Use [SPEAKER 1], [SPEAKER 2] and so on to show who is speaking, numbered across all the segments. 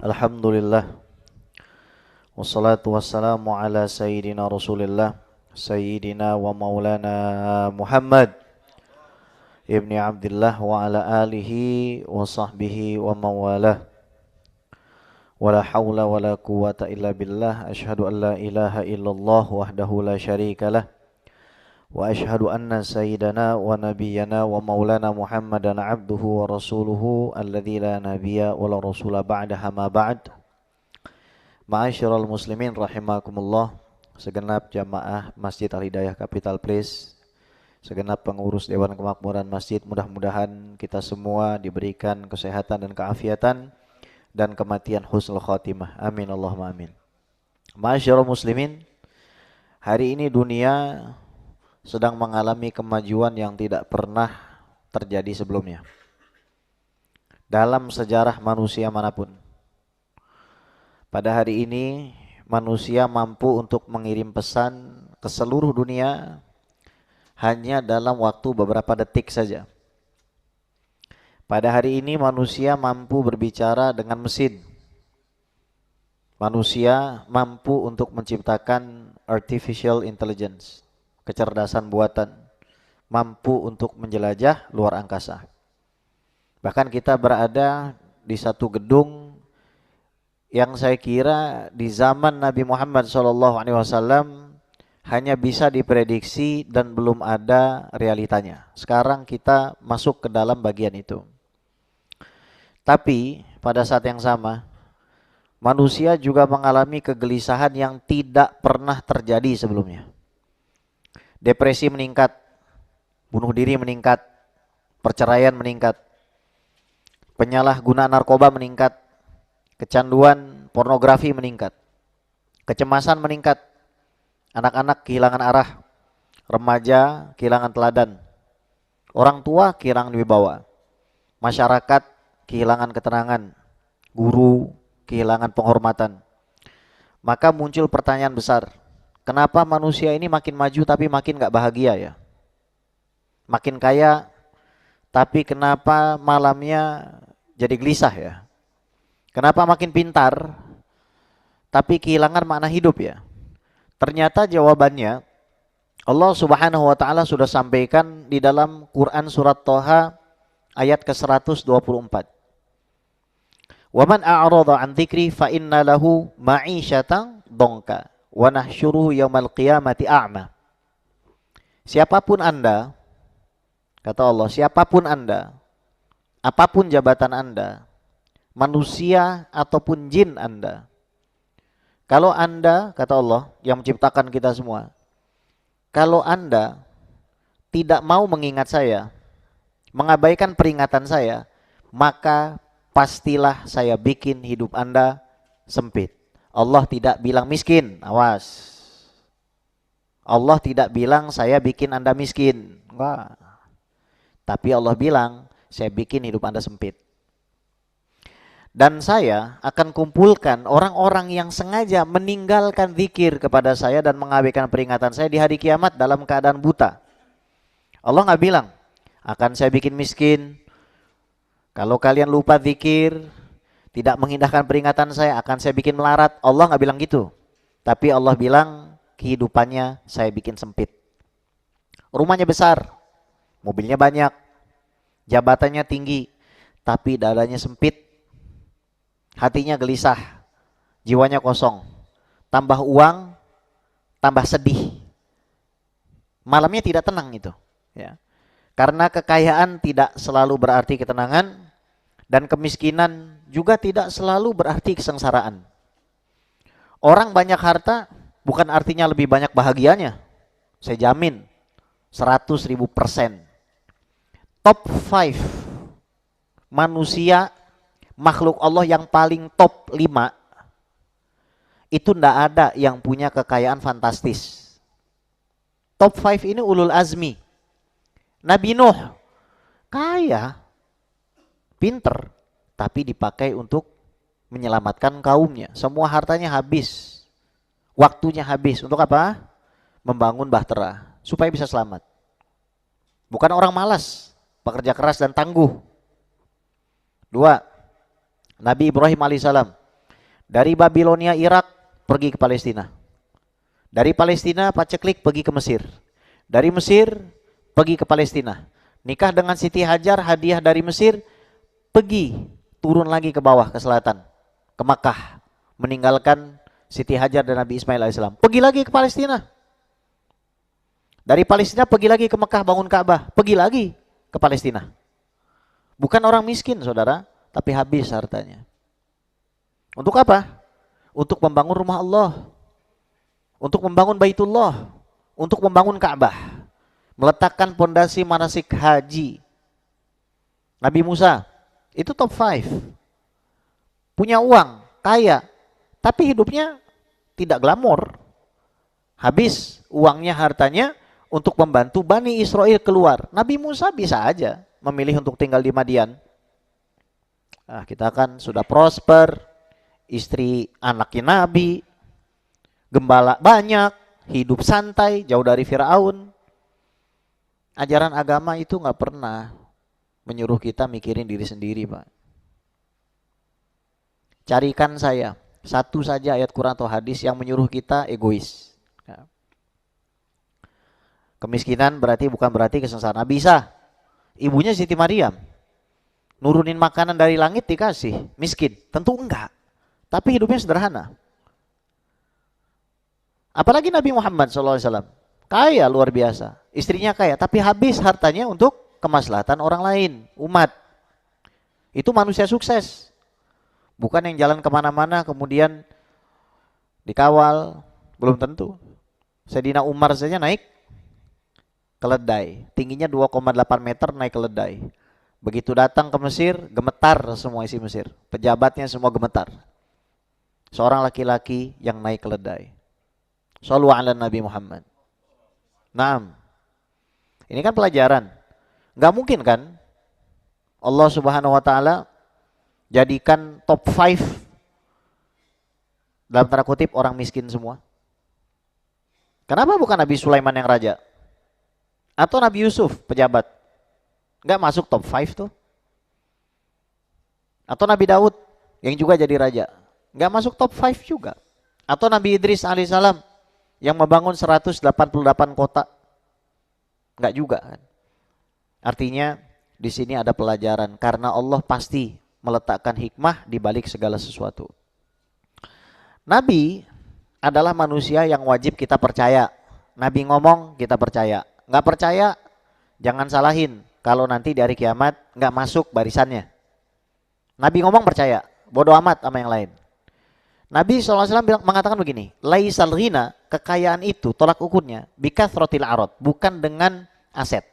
[SPEAKER 1] Alhamdulillah. Wassalatu wassalamu ala sayyidina Rasulillah Sayyidina wa maulana Muhammad Ibni Abdillah wa ala alihi wa sahbihi wa mawalah. Wala hawla wala quwata illa billah. Ashhadu an la ilaha illallah wahdahu la syarikalah. Wa ashhadu anna sayyidana wa nabiyyana wa maulana Muhammadan abduhu wa rasuluhu alladzi la nabiyya wa la rasula ba'daha ma ba'd. Ma'asyiral muslimin rahimakumullah, segenap jamaah Masjid Al-Hidayah Capital Place, segenap pengurus Dewan Kemakmuran Masjid, mudah-mudahan kita semua diberikan kesehatan dan keafiatan dan kematian husnul khatimah. Amin Allahumma amin. Ma'asyiral muslimin, hari ini dunia sedang mengalami kemajuan yang tidak pernah terjadi sebelumnya dalam sejarah manusia manapun. Pada hari ini manusia mampu untuk mengirim pesan ke seluruh dunia hanya dalam waktu beberapa detik saja. Pada hari ini manusia mampu berbicara dengan mesin. Manusia mampu untuk menciptakan artificial intelligence, kecerdasan buatan, mampu untuk menjelajah luar angkasa. Bahkan kita berada di satu gedung yang saya kira di zaman Nabi Muhammad SAW hanya bisa diprediksi dan belum ada realitanya. Sekarang kita masuk ke dalam bagian itu. Tapi pada saat yang sama, manusia juga mengalami kegelisahan yang tidak pernah terjadi sebelumnya. Depresi meningkat, bunuh diri meningkat, perceraian meningkat, penyalahgunaan narkoba meningkat, kecanduan pornografi meningkat, kecemasan meningkat, anak-anak kehilangan arah, remaja kehilangan teladan, orang tua kehilangan wibawa, masyarakat kehilangan ketenangan, guru kehilangan penghormatan. Maka muncul pertanyaan besar, kenapa manusia ini makin maju tapi makin gak bahagia ya? Makin kaya tapi kenapa malamnya jadi gelisah ya? Kenapa makin pintar tapi kehilangan makna hidup ya? Ternyata jawabannya Allah Subhanahu wa taala sudah sampaikan di dalam Quran surat Thaha ayat ke-124. Wa man a'rada 'an dzikri fa inna lahu ma'isyatan dhanka wa nahsyuruhu yaumal qiyamati a'ma. Siapapun Anda, kata Allah, siapapun Anda, apapun jabatan Anda, manusia ataupun jin Anda, kalau Anda, kata Allah yang menciptakan kita semua, kalau Anda tidak mau mengingat saya, mengabaikan peringatan saya, maka pastilah saya bikin hidup Anda sempit. Allah tidak bilang miskin, awas. Allah tidak bilang saya bikin Anda miskin, enggak. Tapi Allah bilang saya bikin hidup Anda sempit. Dan saya akan kumpulkan orang-orang yang sengaja meninggalkan zikir kepada saya dan mengabaikan peringatan saya di hari kiamat dalam keadaan buta. Allah nggak bilang, akan saya bikin miskin. Kalau kalian lupa zikir, tidak mengindahkan peringatan saya, akan saya bikin melarat. Allah nggak bilang gitu. Tapi Allah bilang, kehidupannya saya bikin sempit. Rumahnya besar, mobilnya banyak, jabatannya tinggi, tapi dadanya sempit. Hatinya gelisah, jiwanya kosong, tambah uang, tambah sedih. Malamnya tidak tenang itu. Ya. Karena kekayaan tidak selalu berarti ketenangan, dan kemiskinan juga tidak selalu berarti kesengsaraan. Orang banyak harta bukan artinya lebih banyak bahagianya. Saya jamin 100.000%. Top 5 manusia makhluk Allah yang paling top 5 itu ndak ada yang punya kekayaan fantastis. Top 5 ini ulul azmi. Nabi Nuh kaya, pinter, tapi dipakai untuk menyelamatkan kaumnya. Semua hartanya habis, waktunya habis untuk apa? Membangun bahtera supaya bisa selamat. Bukan orang malas, pekerja keras dan tangguh. 2, Nabi Ibrahim alaihissalam Dari Babilonia, Irak, pergi ke Palestina. Dari Palestina, paceklik pergi ke Mesir. Dari Mesir, pergi ke Palestina. Nikah dengan Siti Hajar, hadiah dari Mesir, pergi turun lagi ke bawah, ke selatan, ke Makkah. Meninggalkan Siti Hajar dan Nabi Ismail alaihissalam. Pergi lagi ke Palestina. Dari Palestina pergi lagi ke Mekah bangun Ka'bah. Pergi lagi ke Palestina. Bukan orang miskin saudara, tapi habis hartanya. Untuk apa? Untuk membangun rumah Allah. Untuk membangun Baitullah. Untuk membangun Ka'bah. Meletakkan pondasi manasik haji. Nabi Musa, itu top 5. Punya uang, kaya. Tapi hidupnya tidak glamor. Habis uangnya, hartanya untuk membantu Bani Israel keluar. Nabi Musa bisa aja memilih untuk tinggal di Madian. Nah, kita kan sudah prosper, istri anaknya Nabi, gembala banyak, hidup santai, jauh dari Firaun. Ajaran agama itu nggak pernah menyuruh kita mikirin diri sendiri, Pak. Carikan saya satu saja ayat Quran atau hadis yang menyuruh kita egois. Kemiskinan bukan berarti kesengsaraan. Bisa. Ibunya Siti Maryam nurunin makanan dari langit dikasih. Miskin? Tentu enggak. Tapi hidupnya sederhana. Apalagi Nabi Muhammad SAW. Kaya luar biasa. Istrinya kaya. Tapi habis hartanya untuk kemaslahatan orang lain. Umat. Itu manusia sukses. Bukan yang jalan kemana-mana kemudian dikawal. Belum tentu. Sayyidina Umar saja naik keledai, tingginya 2,8 meter naik keledai. Begitu datang ke Mesir, gemetar semua isi Mesir. Pejabatnya semua gemetar. Seorang laki-laki yang naik keledai. Shallu ala Nabi Muhammad. Naam. Ini kan pelajaran. Gak mungkin kan Allah Subhanahu wa taala jadikan top 5 dalam tanda kutip orang miskin semua. Kenapa bukan Nabi Sulaiman yang raja? Atau Nabi Yusuf pejabat? Nggak masuk top 5 tuh. Atau Nabi Daud yang juga jadi raja? Nggak masuk top 5 juga. Atau Nabi Idris alaihissalam yang membangun 188 kota? Nggak juga kan? Artinya di sini ada pelajaran karena Allah pasti meletakkan hikmah di balik segala sesuatu. Nabi adalah manusia yang wajib kita percaya. Nabi ngomong kita percaya. Nggak percaya, jangan salahin kalau nanti di hari kiamat nggak masuk barisannya. Nabi ngomong percaya, bodoh amat sama yang lain. Nabi SAW mengatakan begini, laisal ghina, kekayaan itu tolak ukurnya bikathrotil arad, bukan dengan aset.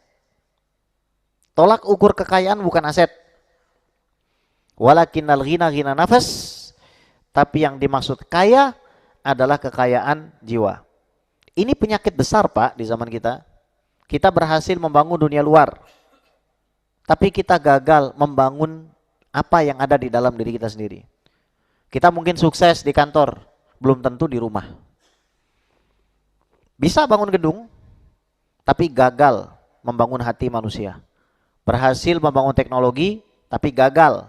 [SPEAKER 1] Tolak ukur kekayaan bukan aset. Walakinnal ghina ghina nafas, tapi yang dimaksud kaya adalah kekayaan jiwa. Ini penyakit besar Pak di zaman kita. Kita berhasil membangun dunia luar, tapi kita gagal membangun apa yang ada di dalam diri kita sendiri. Kita mungkin sukses di kantor, belum tentu di rumah. Bisa bangun gedung, tapi gagal membangun hati manusia. Berhasil membangun teknologi, tapi gagal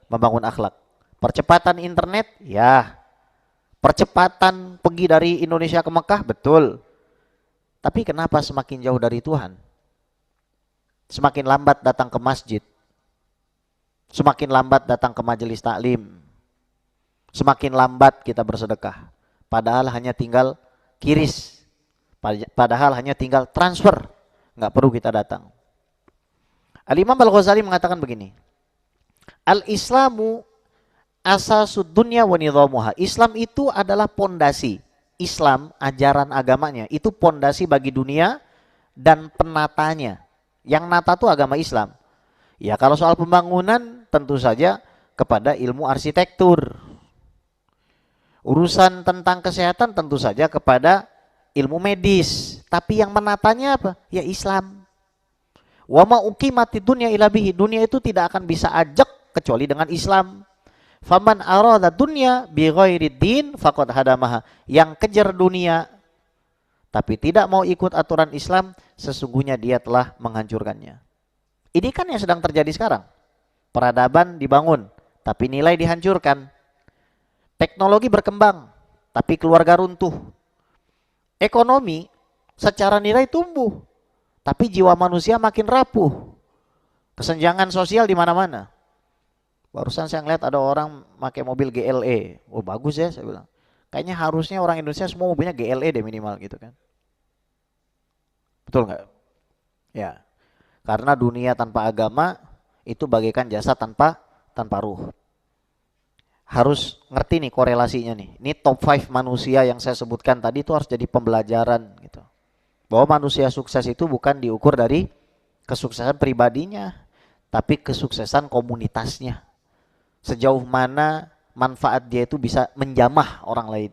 [SPEAKER 1] membangun akhlak. Percepatan internet, ya. Percepatan pergi dari Indonesia ke Mekah, betul. Tapi kenapa semakin jauh dari Tuhan? Semakin lambat datang ke masjid. Semakin lambat datang ke majelis taklim. Semakin lambat kita bersedekah. Padahal hanya tinggal kiris. Padahal hanya tinggal transfer. Nggak perlu kita datang. Al-Imam Al-Ghazali mengatakan begini. Al-Islamu asasud dunya wa nidhamuha. Islam itu adalah pondasi. Islam, ajaran agamanya, itu pondasi bagi dunia dan penatanya. Yang nata itu agama Islam. Ya kalau soal pembangunan tentu saja kepada ilmu arsitektur. Urusan tentang kesehatan tentu saja kepada ilmu medis. Tapi yang menatanya apa? Ya Islam. Wa ma uqimatid dunya illa bihi. Dunia itu tidak akan bisa ajak kecuali dengan Islam. Faman arada dunya bi ghairi din faqad hadamaha. Yang kejar dunia tapi tidak mau ikut aturan Islam, sesungguhnya dia telah menghancurkannya. Ini kan yang sedang terjadi sekarang. Peradaban dibangun, tapi nilai dihancurkan. Teknologi berkembang, tapi keluarga runtuh. Ekonomi secara nilai tumbuh, tapi jiwa manusia makin rapuh. Kesenjangan sosial di mana-mana. Barusan saya ngeliat ada orang pakai mobil GLE. Oh bagus ya, saya bilang. Kayaknya harusnya orang Indonesia semua mobilnya GLE deh minimal gitu kan. Betul nggak? Ya. Karena dunia tanpa agama itu bagaikan jasad tanpa ruh. Harus ngerti nih korelasinya nih. Ini top 5 manusia yang saya sebutkan tadi itu harus jadi pembelajaran gitu. Bahwa manusia sukses itu bukan diukur dari kesuksesan pribadinya, tapi kesuksesan komunitasnya. Sejauh mana manfaat dia itu bisa menjamah orang lain.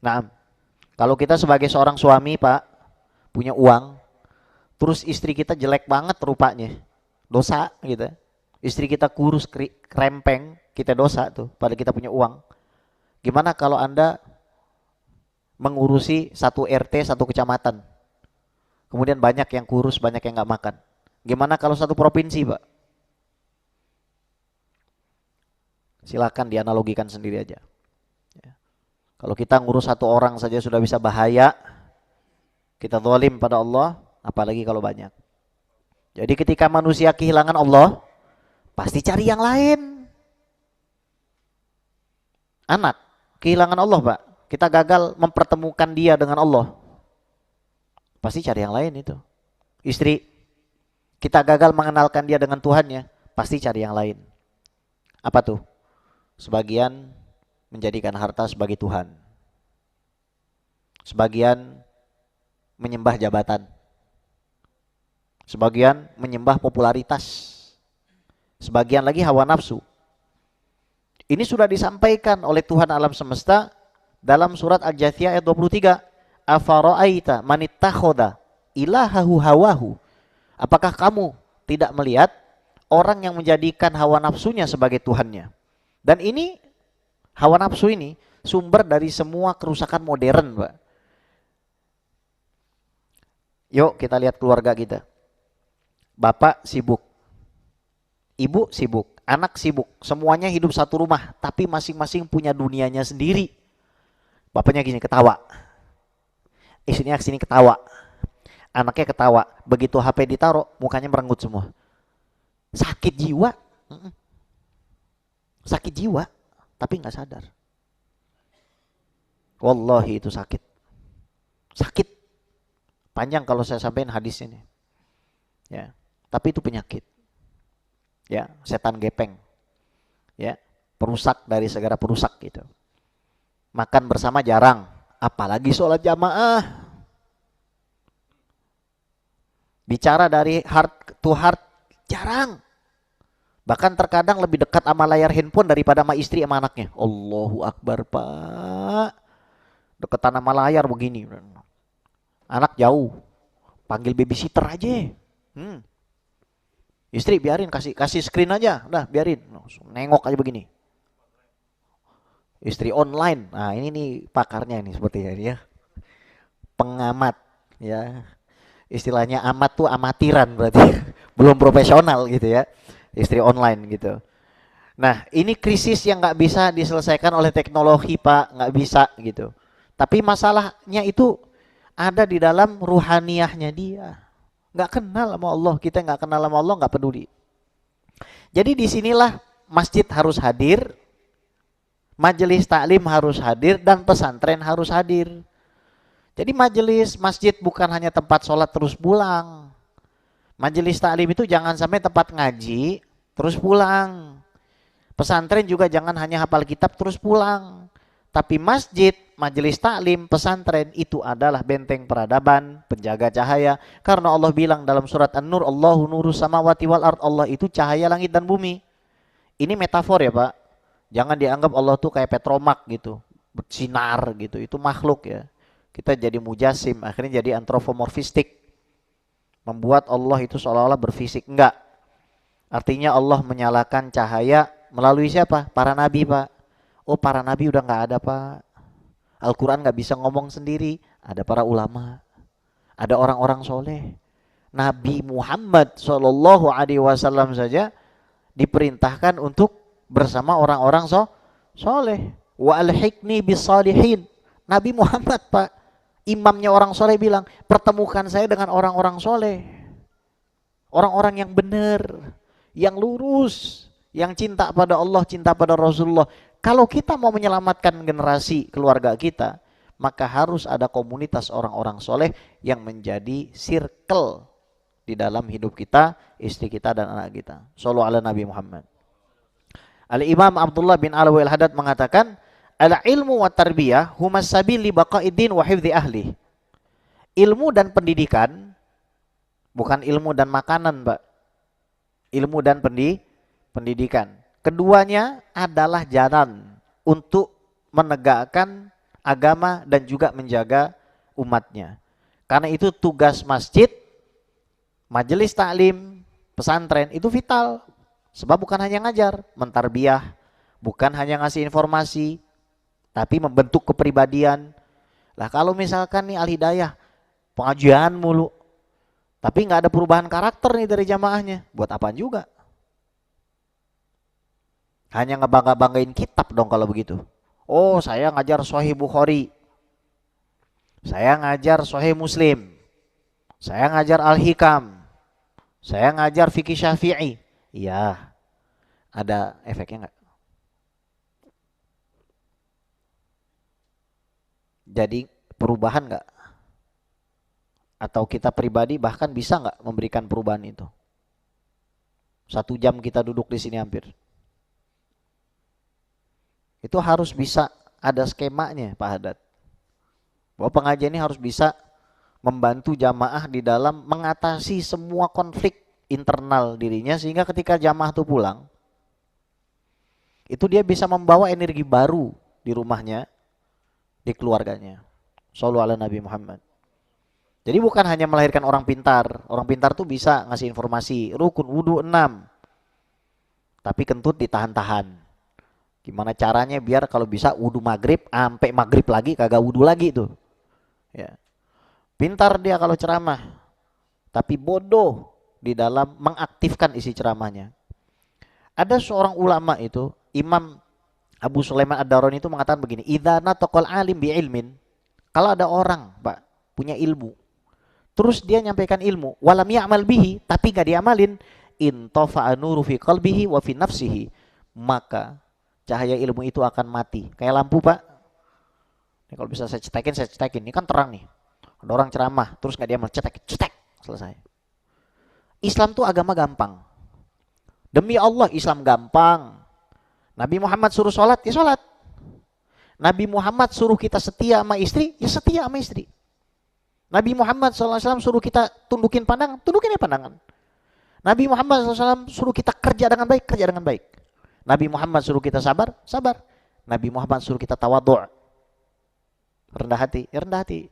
[SPEAKER 1] Nah, kalau kita sebagai seorang suami, Pak, punya uang, terus istri kita jelek banget rupanya, dosa gitu. Istri kita kurus, krempeng, kita dosa tuh, pada kita punya uang. Gimana kalau Anda mengurusi satu RT, satu kecamatan, kemudian banyak yang kurus, banyak yang nggak makan? Gimana kalau satu provinsi, Pak? Silakan dianalogikan sendiri aja. Ya. Kalau kita ngurus satu orang saja sudah bisa bahaya, kita zalim pada Allah, apalagi kalau banyak. Jadi ketika manusia kehilangan Allah, pasti cari yang lain. Anak kehilangan Allah, Pak. Kita gagal mempertemukan dia dengan Allah, pasti cari yang lain itu. Istri, kita gagal mengenalkan dia dengan Tuhannya, pasti cari yang lain. Apa tuh? Sebagian menjadikan harta sebagai Tuhan. Sebagian menyembah jabatan. Sebagian menyembah popularitas. Sebagian lagi hawa nafsu. Ini sudah disampaikan oleh Tuhan alam semesta dalam surat Al-Jathiyah ayat 23. Afara'aita manittakhadha ilahahu hawahu. Apakah kamu tidak melihat orang yang menjadikan hawa nafsunya sebagai Tuhannya? Dan ini, hawa nafsu ini sumber dari semua kerusakan modern, Pak. Yuk kita lihat keluarga kita. Bapak sibuk, ibu sibuk, anak sibuk, semuanya hidup satu rumah, tapi masing-masing punya dunianya sendiri. Bapaknya gini ketawa, istrinya kesini ketawa, anaknya ketawa. Begitu HP ditaruh, mukanya merengut semua. Sakit jiwa, sakit jiwa, tapi nggak sadar. Wallahi itu sakit, sakit. Panjang kalau saya sampaikan hadis ini. Ya, tapi itu penyakit. Ya, setan gepeng. Ya, perusak dari segala perusak gitu. Makan bersama jarang, apalagi sholat jamaah. Bicara dari heart to heart jarang. Bahkan terkadang lebih dekat sama layar handphone daripada sama istri sama anaknya. Allahu Akbar, Pak. Deketan sama layar begini. Anak jauh, panggil babysitter aja. Istri biarin, kasih screen aja, udah biarin. Nengok aja begini. Istri online. Nah, ini nih pakarnya ini sepertinya ya. Pengamat ya. Istilahnya amat tuh amatiran berarti. Belum profesional gitu ya. Istri online gitu. Nah, ini krisis yang nggak bisa diselesaikan oleh teknologi, Pak, nggak bisa gitu. Tapi masalahnya itu ada di dalam ruhaniyahnya dia. Nggak kenal sama Allah, kita nggak kenal sama Allah, nggak peduli. Jadi disinilah masjid harus hadir, majelis taklim harus hadir, dan pesantren harus hadir. Jadi majelis masjid bukan hanya tempat sholat terus pulang. Majelis taklim itu jangan sampai tempat ngaji terus pulang. Pesantren juga jangan hanya hafal kitab terus pulang. Tapi masjid, majelis taklim, pesantren itu adalah benteng peradaban, penjaga cahaya. Karena Allah bilang dalam surat An-Nur, Allahu nurus samawati wal ard, Allah itu cahaya langit dan bumi. Ini metafor ya, Pak. Jangan dianggap Allah tuh kayak petromak gitu, bersinar gitu. Itu makhluk ya. Kita jadi mujasim, akhirnya jadi antropomorfistik. Membuat Allah itu seolah-olah berfisik. Enggak. Artinya Allah menyalakan cahaya melalui siapa? Para nabi, Pak. Oh, para nabi udah nggak ada, Pak. Al-Quran nggak bisa ngomong sendiri. Ada para ulama, ada orang-orang soleh. Nabi Muhammad SAW saja diperintahkan untuk bersama orang-orang soleh. Wa alhiqni bisalihin. Nabi Muhammad Pak, imamnya orang soleh bilang, pertemukan saya dengan orang-orang soleh. Orang-orang yang benar, yang lurus, yang cinta pada Allah, cinta pada Rasulullah. Kalau kita mau menyelamatkan generasi keluarga kita, maka harus ada komunitas orang-orang soleh yang menjadi circle di dalam hidup kita, istri kita dan anak kita. Shallallahu ala Nabi Muhammad. Al-Imam Abdullah bin Alwi al-Haddad mengatakan, al-ilmu wa tarbiyah humas sabil li baqa'iddin wa hifdzi ahli. Ilmu dan pendidikan, bukan ilmu dan makanan, Pak. Ilmu dan pendidikan. Keduanya adalah jalan untuk menegakkan agama dan juga menjaga umatnya. Karena itu tugas masjid, majelis taklim, pesantren itu vital. Sebab bukan hanya ngajar, mentarbiyah, bukan hanya ngasih informasi, tapi membentuk kepribadian. Lah kalau misalkan nih Al-Hidayah pengajian mulu, tapi nggak ada perubahan karakter nih dari jamaahnya, buat apaan juga? Hanya ngebangga-banggain kitab dong kalau begitu. Oh, saya ngajar Sahih Bukhari, saya ngajar Sahih Muslim, saya ngajar Al-Hikam, saya ngajar Fikih Syafi'i. Iya, ada efeknya nggak? Jadi perubahan nggak? Atau kita pribadi bahkan bisa nggak memberikan perubahan itu? 1 jam kita duduk di sini hampir. Itu harus bisa ada skemanya Pak Haddad. Bahwa pengajian ini harus bisa membantu jamaah di dalam mengatasi semua konflik internal dirinya, sehingga ketika jamaah itu pulang, itu dia bisa membawa energi baru di rumahnya, di keluarganya. Shallallahu ala Nabi Muhammad. Jadi bukan hanya melahirkan orang pintar. Orang pintar tuh bisa ngasih informasi, rukun wudu 6. Tapi kentut ditahan-tahan. Gimana caranya biar kalau bisa wudu maghrib, sampai maghrib lagi kagak wudu lagi tuh. Ya. Pintar dia kalau ceramah, tapi bodoh di dalam mengaktifkan isi ceramahnya. Ada seorang ulama itu, Imam Abu Sulaiman Ad-Darani itu mengatakan begini, idza nataqal alim bi ilmin. Kalau ada orang, Pak, punya ilmu, terus dia nyampaikan ilmu, walam ya'mal bihi, tapi enggak diamalin, intafa'a nuru fi qalbihi wa fi nafsihi, maka cahaya ilmu itu akan mati. Kayak lampu, Pak. Ini kalau bisa saya cetekin. Ini kan terang nih. Ada orang ceramah, terus enggak diamal, cetek, selesai. Islam tuh agama gampang. Demi Allah Islam gampang. Nabi Muhammad suruh sholat, ya sholat. Nabi Muhammad suruh kita setia sama istri, ya setia sama istri. Nabi Muhammad SAW suruh kita tundukin pandangan, tundukin ya pandangan. Nabi Muhammad SAW suruh kita kerja dengan baik, kerja dengan baik. Nabi Muhammad suruh kita sabar, sabar. Nabi Muhammad suruh kita tawadhu', rendah hati, ya rendah hati.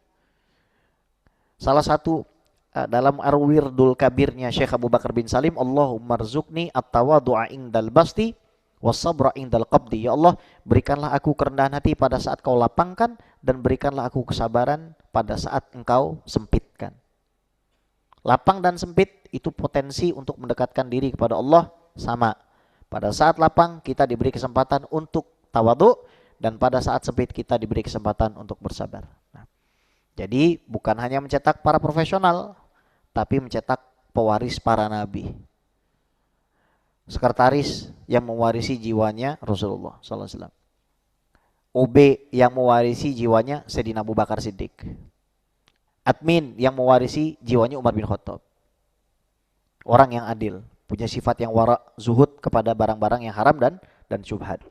[SPEAKER 1] Salah satu dalam Ar-Wirdul Kabirnya Syekh Abu Bakar bin Salim, Allahumma rzuqni at-tawadhu'a indal basti was-sabra indal qabdi. Ya Allah, berikanlah aku kerendahan hati pada saat kau lapangkan, dan berikanlah aku kesabaran pada saat engkau sempitkan. Lapang dan sempit itu potensi untuk mendekatkan diri kepada Allah sama. Pada saat lapang kita diberi kesempatan untuk tawadhu, dan pada saat sempit kita diberi kesempatan untuk bersabar. Nah, jadi bukan hanya mencetak para profesional, tapi mencetak pewaris para nabi. Sekretaris yang mewarisi jiwanya Rasulullah SAW. OB yang mewarisi jiwanya Sayyidina Abu Bakar Siddiq. Admin yang mewarisi jiwanya Umar bin Khattab. Orang yang adil, punya sifat yang wara, zuhud kepada barang-barang yang haram dan syubhat.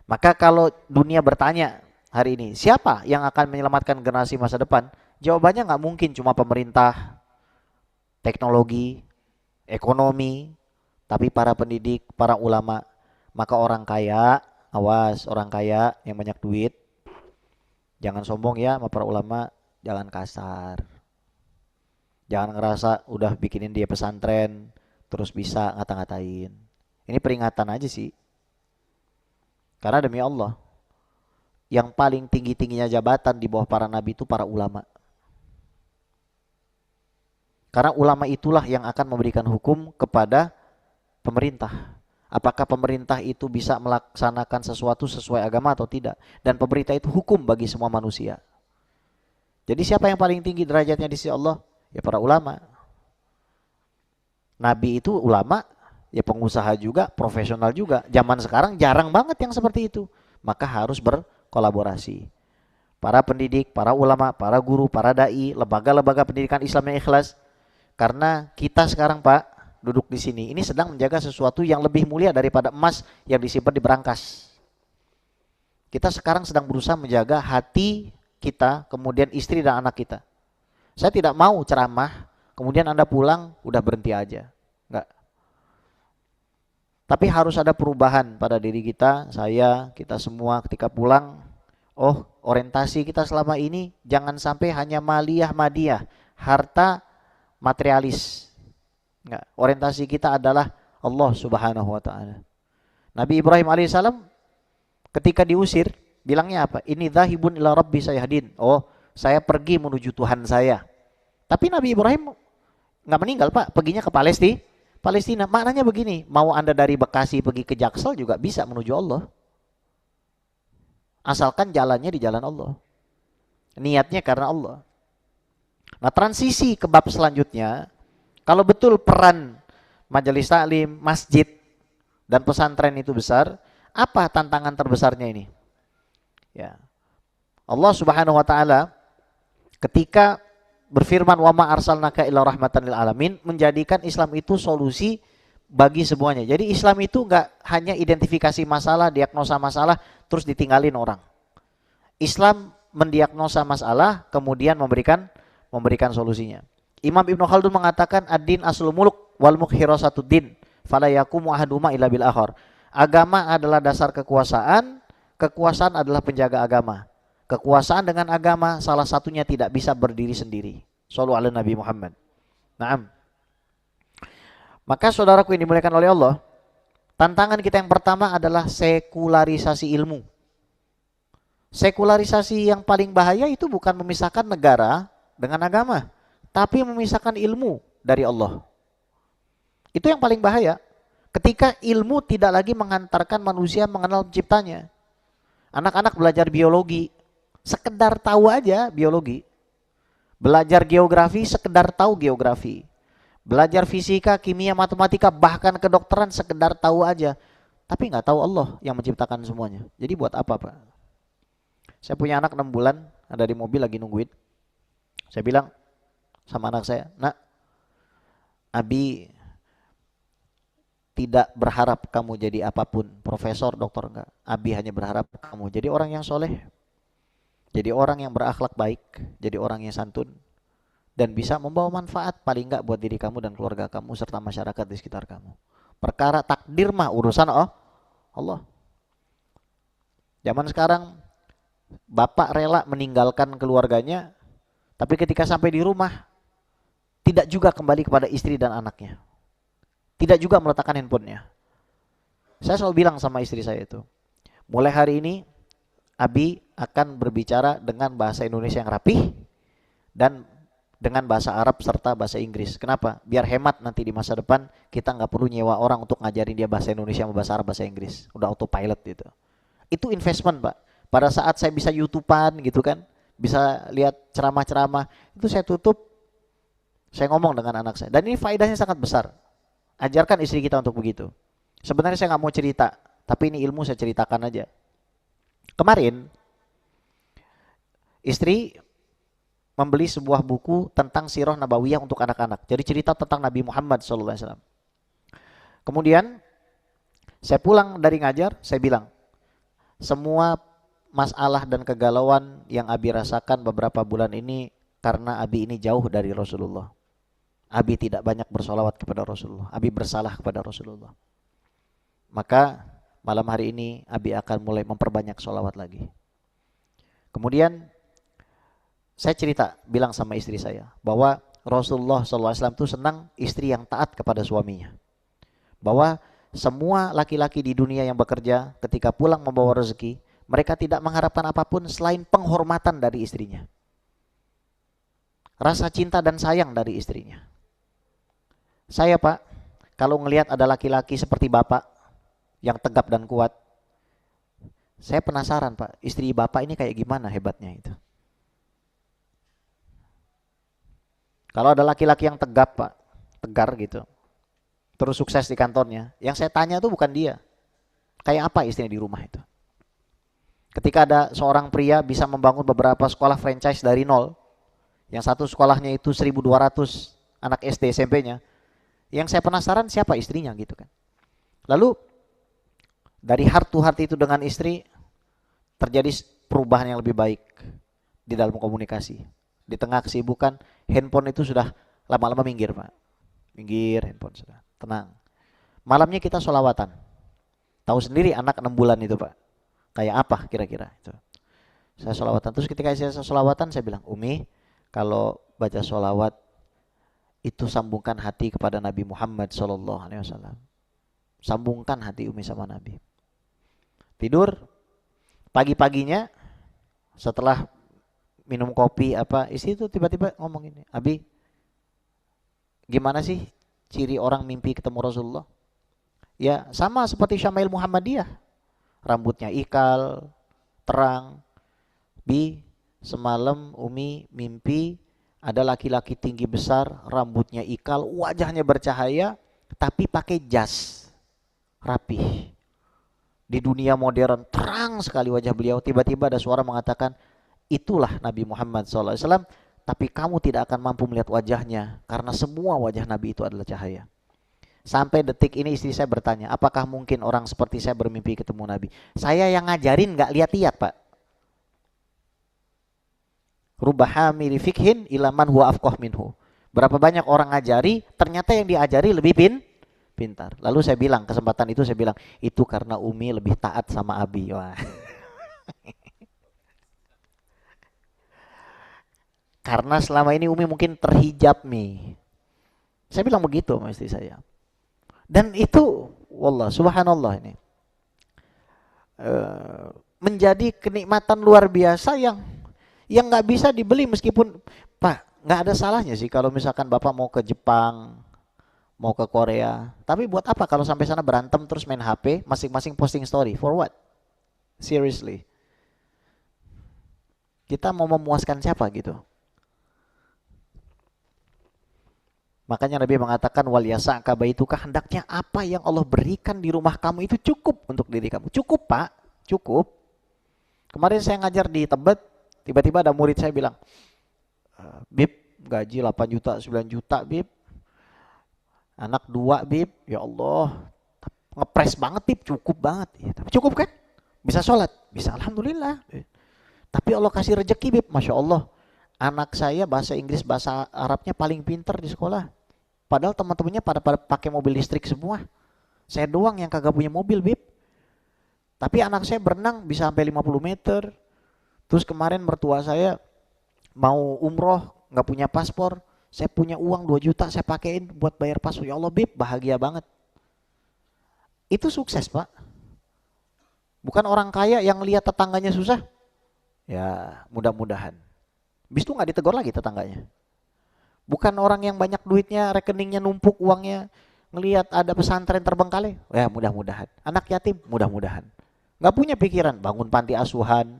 [SPEAKER 1] Maka kalau dunia bertanya hari ini, siapa yang akan menyelamatkan generasi masa depan? Jawabannya nggak mungkin cuma pemerintah, teknologi, ekonomi, tapi para pendidik, para ulama. Maka orang kaya, awas, orang kaya yang banyak duit, jangan sombong ya sama para ulama, jangan kasar. Jangan ngerasa udah bikinin dia pesantren, terus bisa ngata-ngatain. Ini peringatan aja sih. Karena demi Allah, yang paling tinggi-tingginya jabatan di bawah para nabi itu para ulama. Karena ulama itulah yang akan memberikan hukum kepada pemerintah. Apakah pemerintah itu bisa melaksanakan sesuatu sesuai agama atau tidak. Dan pemerintah itu hukum bagi semua manusia. Jadi siapa yang paling tinggi derajatnya di sisi Allah? Ya para ulama. Nabi itu ulama, ya pengusaha juga, profesional juga. Zaman sekarang jarang banget yang seperti itu. Maka harus berkolaborasi. Para pendidik, para ulama, para guru, para dai, lembaga-lembaga pendidikan Islam yang ikhlas. Karena kita sekarang Pak, duduk di sini, ini sedang menjaga sesuatu yang lebih mulia daripada emas yang disimpan di berangkas. Kita sekarang sedang berusaha menjaga hati kita, kemudian istri dan anak kita. Saya tidak mau ceramah, kemudian Anda pulang, udah berhenti aja. Enggak. Tapi harus ada perubahan pada diri kita, kita semua ketika pulang. Oh, orientasi kita selama ini jangan sampai hanya maliyah madiyah, harta materialis. Enggak, orientasi kita adalah Allah Subhanahu wa taala. Nabi Ibrahim alaihissalam ketika diusir, bilangnya apa? Ini dzahibun ila rabbi sayahdin. Oh, saya pergi menuju Tuhan saya. Tapi Nabi Ibrahim enggak meninggal, Pak. Perginya ke Palestina. Maknanya begini, mau Anda dari Bekasi pergi ke Jaksel juga bisa menuju Allah. Asalkan jalannya di jalan Allah. Niatnya karena Allah. Nah, transisi ke bab selanjutnya, kalau betul peran majelis taklim, masjid, dan pesantren itu besar, apa tantangan terbesarnya ini? Ya. Allah Subhanahu wa taala ketika berfirman wa ma arsalnaka illa rahmatan lil alamin, menjadikan Islam itu solusi bagi semuanya. Jadi Islam itu enggak hanya identifikasi masalah, diagnosa masalah terus ditinggalin orang. Islam mendiagnosa masalah kemudian memberikan solusinya. Imam Ibnu Khaldun mengatakan ad-din aslul muluk wal mukhirasatu din fala yaqumu ahaduma illa bil akhar. Agama adalah dasar kekuasaan, kekuasaan adalah penjaga agama. Kekuasaan dengan agama salah satunya tidak bisa berdiri sendiri. Shallu ala Nabi Muhammad. Naam. Maka saudaraku yang dimuliakan oleh Allah, tantangan kita yang pertama adalah sekularisasi ilmu. Sekularisasi yang paling bahaya itu bukan memisahkan negara dengan agama, tapi memisahkan ilmu dari Allah. Itu yang paling bahaya. Ketika ilmu tidak lagi menghantarkan manusia mengenal penciptanya. Anak-anak belajar biologi, sekedar tahu aja biologi. Belajar geografi, sekedar tahu geografi. Belajar fisika, kimia, matematika, bahkan kedokteran, sekedar tahu aja. Tapi nggak tahu Allah yang menciptakan semuanya. Jadi buat apa, Pak? Saya punya anak 6 bulan, ada di mobil lagi nungguin. Saya bilang sama anak saya, nak, Abi tidak berharap kamu jadi apapun, profesor, dokter, enggak. Abi hanya berharap kamu jadi orang yang soleh, jadi orang yang berakhlak baik, jadi orang yang santun, dan bisa membawa manfaat paling enggak buat diri kamu dan keluarga kamu serta masyarakat di sekitar kamu. Perkara takdir mah urusan Allah. Zaman sekarang bapak rela meninggalkan keluarganya, tapi ketika sampai di rumah tidak juga kembali kepada istri dan anaknya. Tidak juga meletakkan handphonenya. Saya selalu bilang sama istri saya itu, mulai hari ini Abi akan berbicara dengan bahasa Indonesia yang rapih dan dengan bahasa Arab serta bahasa Inggris. Kenapa? Biar hemat nanti di masa depan, kita nggak perlu nyewa orang untuk ngajarin dia bahasa Indonesia sama bahasa Arab, bahasa Inggris. Udah autopilot gitu. Itu investment, Pak. Pada saat saya bisa YouTubean gitu kan, bisa lihat ceramah-ceramah, itu saya tutup, saya ngomong dengan anak saya. Dan ini faedahnya sangat besar. Ajarkan istri kita untuk begitu. Sebenarnya saya nggak mau cerita, tapi ini ilmu saya ceritakan aja. Kemarin, istri membeli sebuah buku tentang Sirah Nabawiyah untuk anak-anak. Jadi cerita tentang Nabi Muhammad SAW. Kemudian, saya pulang dari ngajar, saya bilang, semua masalah dan kegalauan yang Abi rasakan beberapa bulan ini karena Abi ini jauh dari Rasulullah. Abi tidak banyak bersolawat kepada Rasulullah. Abi bersalah kepada Rasulullah. Maka malam hari ini Abi akan mulai memperbanyak solawat lagi. Kemudian saya cerita, bilang sama istri saya bahwa Rasulullah SAW itu senang istri yang taat kepada suaminya. Bahwa semua laki-laki di dunia yang bekerja ketika pulang membawa rezeki, mereka tidak mengharapkan apapun selain penghormatan dari istrinya. Rasa cinta dan sayang dari istrinya. Saya, Pak, kalau ngelihat ada laki-laki seperti Bapak, yang tegap dan kuat. Saya penasaran Pak, istri Bapak ini kayak gimana hebatnya itu. Kalau ada laki-laki yang tegap Pak, tegar gitu, terus sukses di kantornya, yang saya tanya tuh bukan dia, kayak apa istrinya di rumah itu. Ketika ada seorang pria bisa membangun beberapa sekolah franchise dari nol, yang satu sekolahnya itu 1.200 anak SD SMP-nya, yang saya penasaran siapa istrinya gitu kan. Lalu dari heart to heart itu dengan istri terjadi perubahan yang lebih baik di dalam komunikasi. Di tengah kesibukan, handphone itu sudah lama-lama minggir Pak. Minggir handphone sudah, tenang. Malamnya kita sholawatan. Tahu sendiri anak 6 bulan itu Pak. Kayak apa kira-kira itu. Saya sholawatan, terus ketika saya sholawatan saya bilang, Umi kalau baca sholawat itu sambungkan hati kepada Nabi Muhammad SAW. Sambungkan hati Umi sama Nabi. Tidur, pagi-paginya setelah minum kopi istri itu tiba-tiba ngomong ini, Abi, gimana sih ciri orang mimpi ketemu Rasulullah? Ya sama seperti Syama'il Muhammadiyah, rambutnya ikal, terang. Bi, semalam Umi mimpi ada laki-laki tinggi besar, rambutnya ikal, wajahnya bercahaya, tapi pakai jas, rapih. Di dunia modern terang sekali wajah beliau, tiba-tiba ada suara mengatakan, itulah Nabi Muhammad SAW, tapi kamu tidak akan mampu melihat wajahnya, karena semua wajah Nabi itu adalah cahaya. Sampai detik ini istri saya bertanya, apakah mungkin orang seperti saya bermimpi ketemu Nabi? Saya yang ngajarin gak lihat-lihat Pak. Rubahamili fikhin ilaman huwa afqah minhu. Berapa banyak orang ngajari, ternyata yang diajari lebih pintar. Lalu saya bilang, kesempatan itu saya bilang, itu karena Umi lebih taat sama Abi. Wah. Karena selama ini Umi mungkin terhijab nih. Saya bilang begitu sama istri saya. Dan itu, wallah, subhanallah ini. Menjadi kenikmatan luar biasa yang nggak bisa dibeli meskipun, Pak, nggak ada salahnya sih kalau misalkan Bapak mau ke Jepang, mau ke Korea. Tapi buat apa kalau sampai sana berantem terus main HP, masing-masing posting story, for what? Seriously. Kita mau memuaskan siapa gitu? Makanya Nabi mengatakan wal yasa'ka baituka, hendaknya apa yang Allah berikan di rumah kamu itu cukup untuk diri kamu. Cukup Pak, cukup. Kemarin saya ngajar di Tebet, tiba-tiba ada murid saya bilang, Bib, gaji 8 juta, 9 juta Bib. Anak 2 Bib, ya Allah. Ngepres banget Bib, cukup banget. Ya, tapi cukup kan? Bisa sholat? Bisa, alhamdulillah. Tapi Allah kasih rezeki Bib, Masya Allah. Anak saya bahasa Inggris, bahasa Arabnya paling pinter di sekolah. Padahal teman-temannya pada pakai mobil listrik semua. Saya doang yang kagak punya mobil Bib. Tapi anak saya berenang bisa sampai 50 meter. Terus kemarin mertua saya mau umroh, gak punya paspor. Saya punya uang 2 juta, saya pakein buat bayar paspor. Ya Allah Bib, bahagia banget. Itu sukses Pak. Bukan orang kaya yang lihat tetangganya susah. Ya mudah-mudahan. Habis itu gak ditegur lagi tetangganya. Bukan orang yang banyak duitnya, rekeningnya numpuk uangnya, ngelihat ada pesantren terbengkalai, ya mudah-mudahan. Anak yatim, mudah-mudahan. Gak punya pikiran bangun panti asuhan,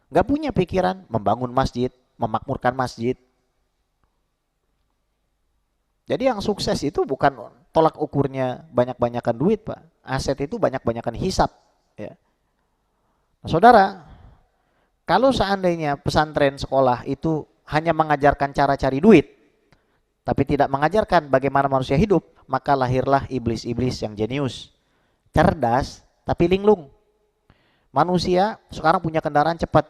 [SPEAKER 1] gak punya pikiran membangun masjid, memakmurkan masjid. Jadi yang sukses itu bukan tolak ukurnya banyak-banyakan duit Pak. Aset itu banyak-banyakan hisap. Ya. Nah, saudara, kalau seandainya pesantren sekolah itu hanya mengajarkan cara cari duit, tapi tidak mengajarkan bagaimana manusia hidup, maka lahirlah iblis-iblis yang jenius. Cerdas, tapi linglung. Manusia sekarang punya kendaraan cepat,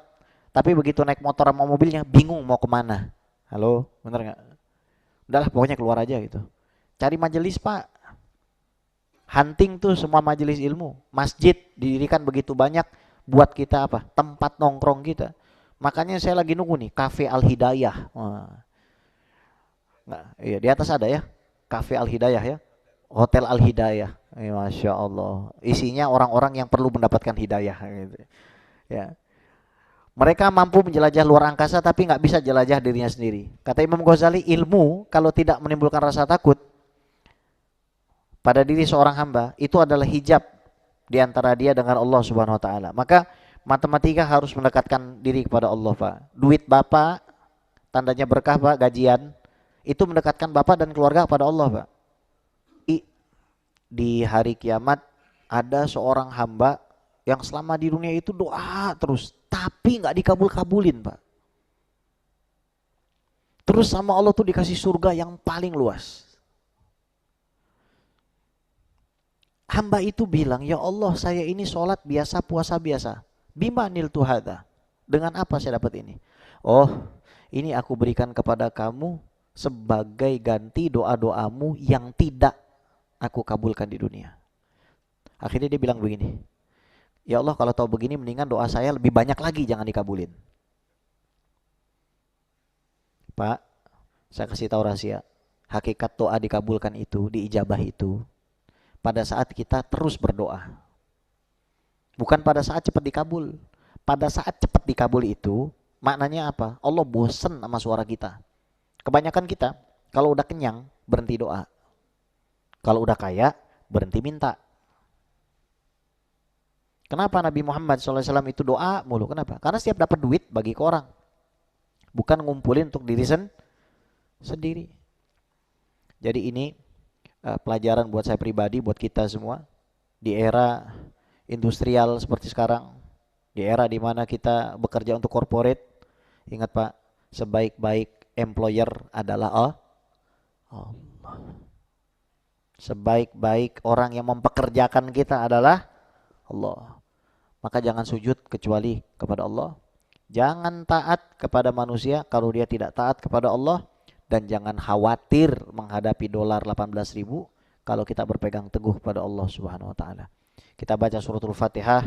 [SPEAKER 1] tapi begitu naik motor sama mobilnya, bingung mau kemana. Halo, bener gak? Udahlah pokoknya keluar aja gitu. Cari majelis Pak. Hunting tuh semua majelis ilmu. Masjid didirikan begitu banyak, buat kita apa? Tempat nongkrong kita. Makanya saya lagi nunggu nih, Cafe Al-Hidayah. Nah, iya, di atas ada ya, Cafe Al-Hidayah ya, Hotel Al-Hidayah. Masya Allah, isinya orang-orang yang perlu mendapatkan hidayah gitu. Ya. Mereka mampu menjelajah luar angkasa tapi nggak bisa jelajah dirinya sendiri. Kata Imam Ghazali, ilmu kalau tidak menimbulkan rasa takut pada diri seorang hamba, itu adalah hijab di antara dia dengan Allah Subhanahu wa taala. Maka matematika harus mendekatkan diri kepada Allah, Pak. Duit Bapak tandanya berkah, Pak, gajian itu mendekatkan Bapak dan keluarga kepada Allah, Pak. Di hari kiamat ada seorang hamba yang selama di dunia itu doa terus, tapi nggak dikabul-kabulin, Pak. Terus sama Allah tuh dikasih surga yang paling luas. Hamba itu bilang, ya Allah, saya ini sholat biasa, puasa biasa. Bima niltu hadza. Dengan apa saya dapat ini? Oh, ini aku berikan kepada kamu sebagai ganti doa-doamu yang tidak aku kabulkan di dunia. Akhirnya dia bilang begini, ya Allah, kalau tahu begini mendingan doa saya lebih banyak lagi, jangan dikabulin. Pak, saya kasih tahu rahasia. Hakikat doa dikabulkan itu, diijabah itu, pada saat kita terus berdoa. Bukan pada saat cepat dikabul. Pada saat cepat dikabul itu, maknanya apa? Allah bosen sama suara kita. Kebanyakan kita, kalau udah kenyang, berhenti doa. Kalau udah kaya, berhenti minta. Kenapa Nabi Muhammad SAW itu doa mulu? Kenapa? Karena setiap dapat duit bagi ke orang. Bukan ngumpulin untuk diri sendiri. Jadi ini pelajaran buat saya pribadi, buat kita semua. Di era industrial seperti sekarang, di era di mana kita bekerja untuk corporate, ingat Pak, sebaik-baik employer adalah Allah. Sebaik-baik orang yang mempekerjakan kita adalah Allah. Maka jangan sujud kecuali kepada Allah. Jangan taat kepada manusia kalau dia tidak taat kepada Allah. Dan jangan khawatir menghadapi dolar 18.000 kalau kita berpegang teguh pada Allah Subhanahu wa taala. Kita baca suratul Fatihah.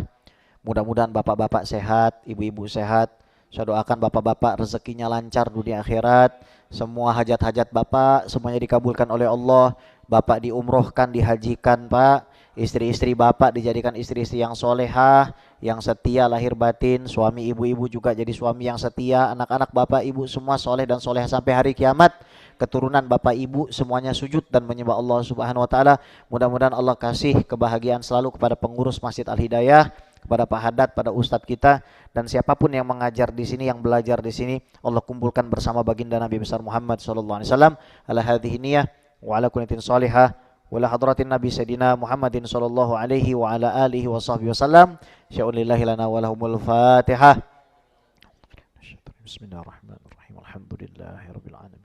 [SPEAKER 1] Mudah-mudahan bapak-bapak sehat, ibu-ibu sehat. Saya doakan bapak-bapak rezekinya lancar dunia akhirat. Semua hajat-hajat bapak semuanya dikabulkan oleh Allah. Bapak diumrohkan, dihajikan, Pak. Istri-istri bapak dijadikan istri-istri yang solehah, yang setia lahir batin. Suami ibu-ibu juga jadi suami yang setia. Anak-anak bapak ibu semua soleh dan solehah sampai hari kiamat. Keturunan bapak ibu semuanya sujud dan menyembah Allah Subhanahu wa taala. Mudah-mudahan Allah kasih kebahagiaan selalu kepada pengurus Masjid Al-Hidayah, kepada Pak Haddad, pada ustadz kita, dan siapapun yang mengajar di sini, yang belajar di sini, Allah kumpulkan bersama baginda Nabi besar Muhammad sallallahu alaihi wasallam ala hadhihi niyah wa ala kunnatin salihah wa ala hadratin Nabi Sayyidina Muhammadin sallallahu alaihi wa ala alihi wa sahbihi wasallam. Sya'ulillahi lana wa lahumul Fatihah. Bismillahirrahmanirrahim. Alhamdulillahirabbil alamin.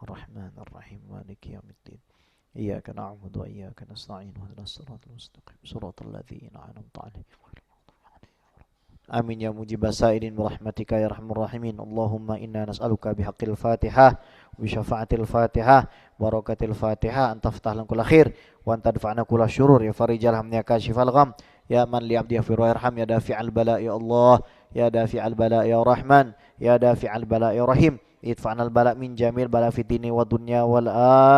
[SPEAKER 1] Arrahmanirrahim. Maliki yaumiddin. Iyyaka na'budu wa iyyaka nasta'in. Ihdinas siratal mustaqim. Shiratal ladzina an'amta 'alaihim. Amin ya mujibas sa'ilin birahmatika ya arhamar rahimin. Allahumma inna nas'aluka bihaqqil Fatihah wa bi syafa'atil Fatihah barakatil Fatihah an taftah lana kull khair wa an tadfa'na kull syurur ya farijal hamdi ya kashifal gham ya man li 'abdi yaghfir wa yarham ya dafi'al bala ya Allah ya dafi'al bala ya Rahman ya dafi'al bala ya Rahim. Idfa'nal bala min jamil bala fid dini wa dunya wal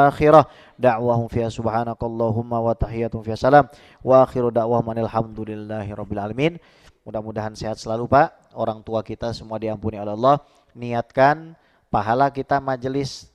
[SPEAKER 1] akhirah. Da'wahum fiha subhanakallahumma wa tahiyatum fiha salam wa akhiru da'wahum alhamdulillahi rabbil alamin. Mudah-mudahan sehat selalu Pak. Orang tua kita semua diampuni oleh Allah. Niatkan pahala kita majelis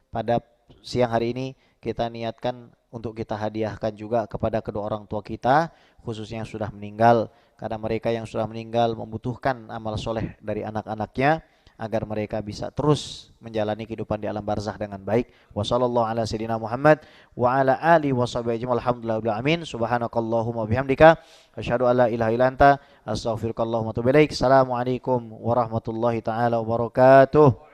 [SPEAKER 1] pada siang hari ini, kita niatkan untuk kita hadiahkan juga kepada kedua orang tua kita, khususnya yang sudah meninggal. Karena mereka yang sudah meninggal membutuhkan amal soleh dari anak-anaknya, agar mereka bisa terus menjalani kehidupan di alam barzakh dengan baik. Wassallallahu ala sayyidina Muhammad wa ala alihi washabihi ajmain. Alhamdulillahirabbil alamin. Subhanakallahumma bihamdika asyhadu an la ilaha illa anta astaghfiruka wa atubu ilaik. Assalamualaikum warahmatullahi taala wabarakatuh.